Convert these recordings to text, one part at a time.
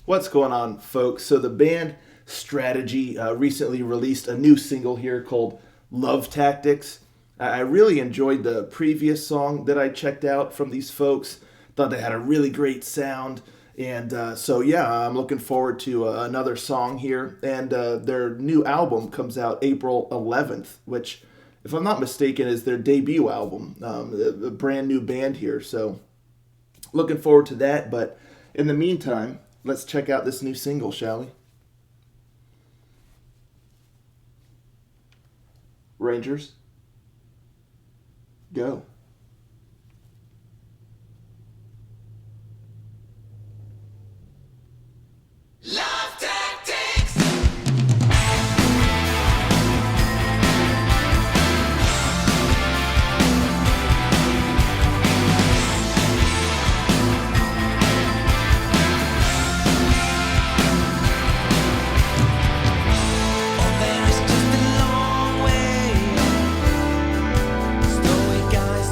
What's going on, folks? So the band Strategy recently released a new single here called Love Tactics. I really enjoyed the previous song that I checked out from these folks. Thought they had a really great sound. And I'm looking forward to another song here. And their new album comes out April 11th, which, if I'm not mistaken, is their debut album. A brand new band here. So looking forward to that. But in the meantime, let's check out this new single, shall we? Rangers, go. Love tactics. Oh, there is just a long way. Stoic guys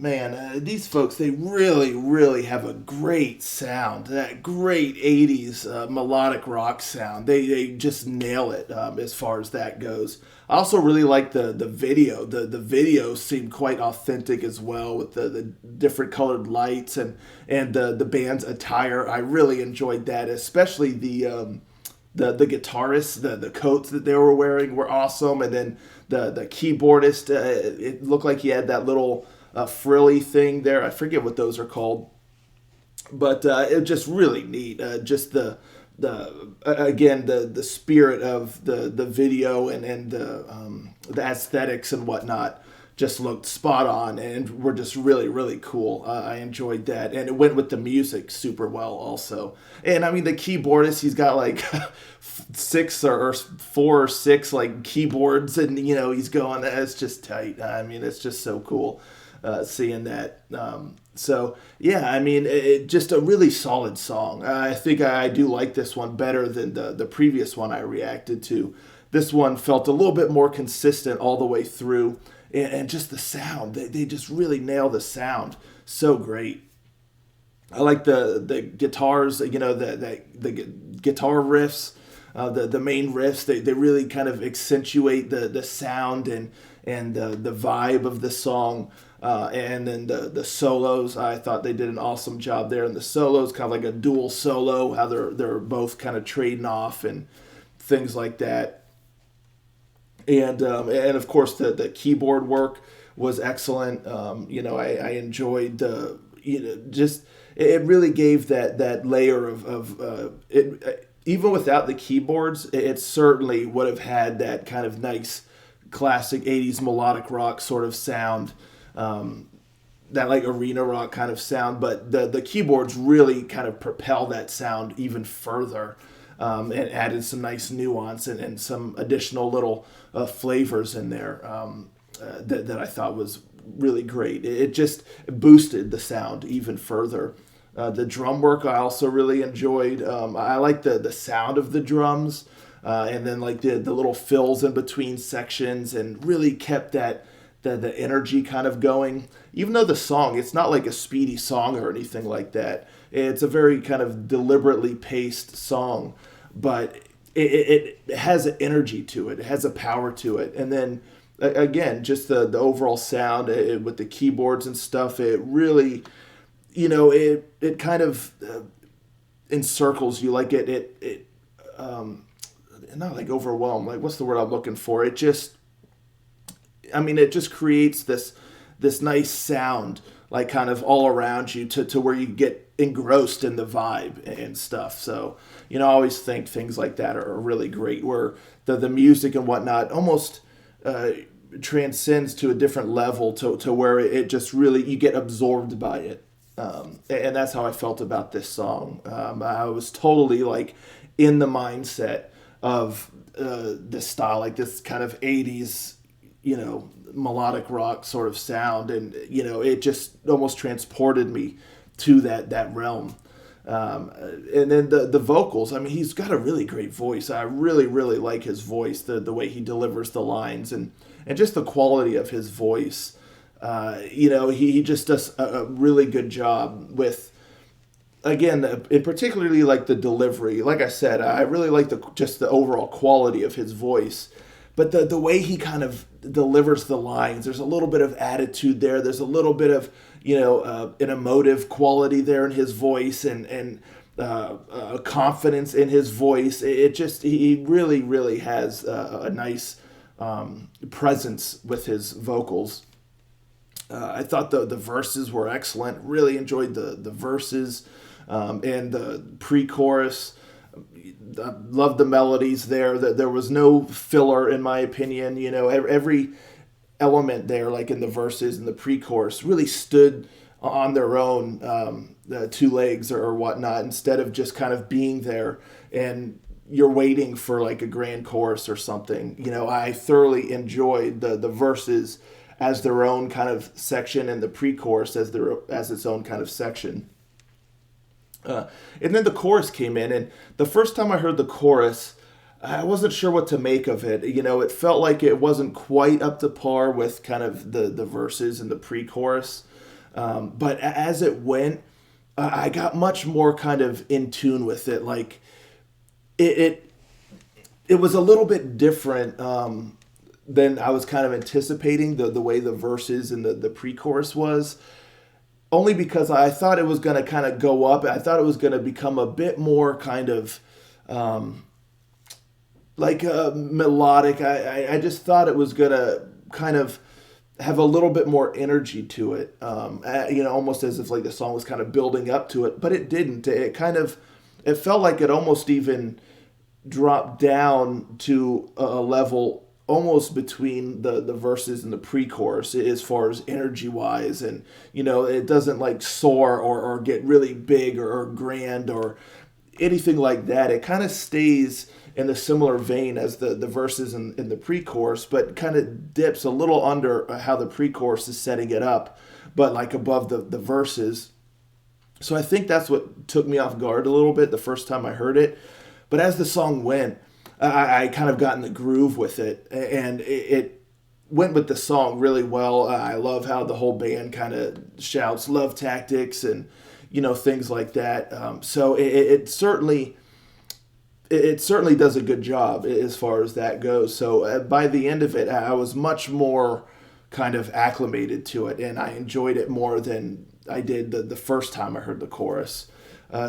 man, these folks, they really, really have a great sound. That great 80s melodic rock sound. They just nail it as far as that goes. I also really like the video. The video seemed quite authentic as well with the different colored lights and the band's attire. I really enjoyed that, especially the guitarist, the coats that they were wearing were awesome, and then the keyboardist, it looked like he had that little frilly thing there. I forget what those are called, but it was just really neat. Just the spirit of the video and the aesthetics and whatnot just looked spot on and were just really, really cool. I enjoyed that, and it went with the music super well also. And I mean, the keyboardist, he's got like six or four or six like keyboards, and he's going. It's just tight. I mean, it's just so cool seeing that. So yeah, I mean, just a really solid song. I think I do like this one better than the previous one I reacted to. This one felt a little bit more consistent all the way through. And just the sound, they just really nail the sound so great. I like the guitars, the guitar riffs, the main riffs. They really kind of accentuate the sound and the vibe of the song. And then the solos, I thought they did an awesome job there. And the solos, kind of like a dual solo, how they're both kind of trading off and things like that. And of course the keyboard work was excellent. I enjoyed just it really gave that layer of it. Even without the keyboards, it certainly would have had that kind of nice classic 80s melodic rock sort of sound, that like arena rock kind of sound. But the keyboards really kind of propel that sound even further. And added some nice nuance and some additional little flavors in there that I thought was really great. It just boosted the sound even further. The drum work I also really enjoyed. I like the sound of the drums, and then like the little fills in between sections, and really kept the energy kind of going. Even though the song, it's not like a speedy song or anything like that. It's a very kind of deliberately paced song, but it has an energy to it. It has a power to it. And then again, just the overall sound with the keyboards and stuff, it really, it kind of encircles you. Like it not like overwhelmed. Like, what's the word I'm looking for? It just creates this nice sound, like kind of all around you to where you get engrossed in the vibe and stuff. So, I always think things like that are really great, where the music and whatnot almost transcends to a different level to where it just really, you get absorbed by it. And that's how I felt about this song. I was totally like in the mindset of this style, like this kind of 80s, melodic rock sort of sound, and it just almost transported me to that realm. And then the vocals, I mean, he's got a really great voice. I really, really like his voice, the way he delivers the lines, and just the quality of his voice. He just does a really good job with, again, and particularly like the delivery. Like I said, I really like just the overall quality of his voice. But the way he kind of delivers the lines, there's a little bit of attitude there. There's a little bit of, an emotive quality there in his voice, and confidence in his voice. He really, really has a nice presence with his vocals. I thought the verses were excellent. Really enjoyed the verses and the pre-chorus. I loved the melodies there. That there was no filler, in my opinion. Every element there, like in the verses and the pre-chorus, really stood on their own two legs or whatnot, instead of just kind of being there and you're waiting for like a grand chorus or something. I thoroughly enjoyed the verses as their own kind of section, and the pre-chorus as its own kind of section. And then the chorus came in, and the first time I heard the chorus, I wasn't sure what to make of it. It felt like it wasn't quite up to par with kind of the verses and the pre-chorus. But as it went, I got much more kind of in tune with it. Like it, it, it was a little bit different than I was kind of anticipating the way the verses and the pre-chorus was. Only because I thought it was going to kind of go up. I thought it was going to become a bit more kind of like melodic. I just thought it was going to kind of have a little bit more energy to it. Almost as if like the song was kind of building up to it, but it didn't. It felt like it almost even dropped down to a level almost between the verses and the pre-chorus as far as energy wise, and it doesn't like soar or get really big or grand or anything like that. It kind of stays in a similar vein as the verses in the pre-chorus, but kind of dips a little under how the pre-chorus is setting it up, but like above the verses. So I think that's what took me off guard a little bit the first time I heard it. But as the song went, I kind of got in the groove with it, and it went with the song really well. I love how the whole band kind of shouts "Love Tactics" and things like that. So it certainly does a good job as far as that goes. So by the end of it, I was much more kind of acclimated to it, and I enjoyed it more than I did the first time I heard the chorus.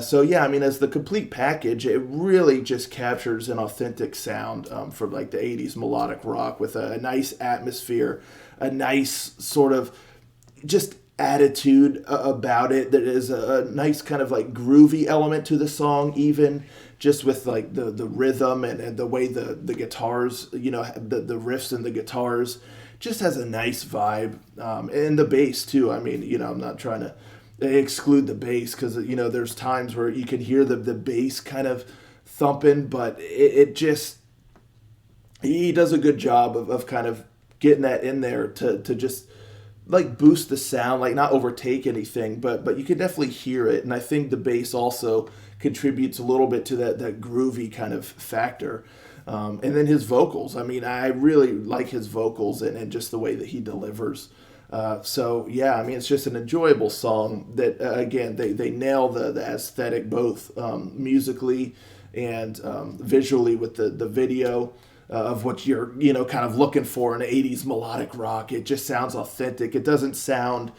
So yeah, I mean, as the complete package, it really just captures an authentic sound for like the '80s melodic rock with a nice atmosphere, a nice sort of just attitude about it. That is a nice kind of like groovy element to the song, even just with like the rhythm and the way the guitars, the riffs and the guitars just has a nice vibe. And the bass too. I mean, I'm not trying to exclude the bass because there's times where you can hear the bass kind of thumping, but it just he does a good job of kind of getting that in there to just like boost the sound, like not overtake anything, but you can definitely hear it. And I think the bass also contributes a little bit to that groovy kind of factor. And then his vocals, I mean, I really like his vocals and just the way that he delivers. So yeah, I mean, it's just an enjoyable song that again they nail the aesthetic both musically and visually with the video of what you're kind of looking for in '80s melodic rock. It just sounds authentic. It doesn't sound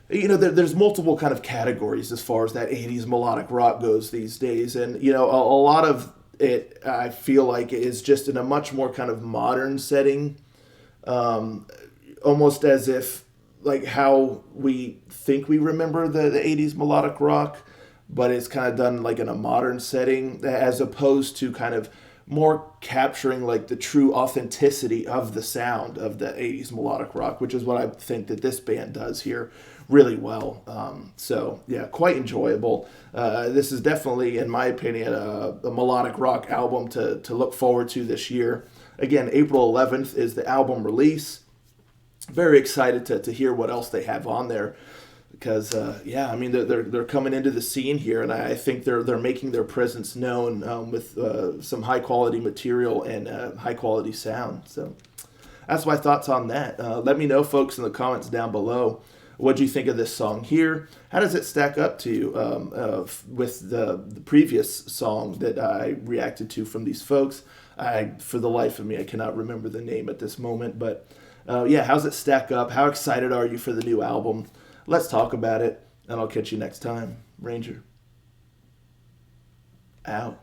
there's multiple kind of categories as far as that '80s melodic rock goes these days, and a lot of it I feel like is just in a much more kind of modern setting. Almost as if like how we think we remember the 80s melodic rock, but it's kind of done like in a modern setting as opposed to kind of more capturing like the true authenticity of the sound of the 80s melodic rock, which is what I think that this band does here really well. So yeah, quite enjoyable. This is definitely, in my opinion, a melodic rock album to look forward to this year. Again, April 11th is the album release. Very excited to hear what else they have on there, because yeah, I mean they're coming into the scene here, and I think they're making their presence known with some high quality material and high quality sound. So that's my thoughts on that. Let me know, folks, in the comments down below. What do you think of this song here? How does it stack up to you with the previous song that I reacted to from these folks? For the life of me, I cannot remember the name at this moment, but yeah, how's it stack up? How excited are you for the new album? Let's talk about it, and I'll catch you next time. Ranger. Out.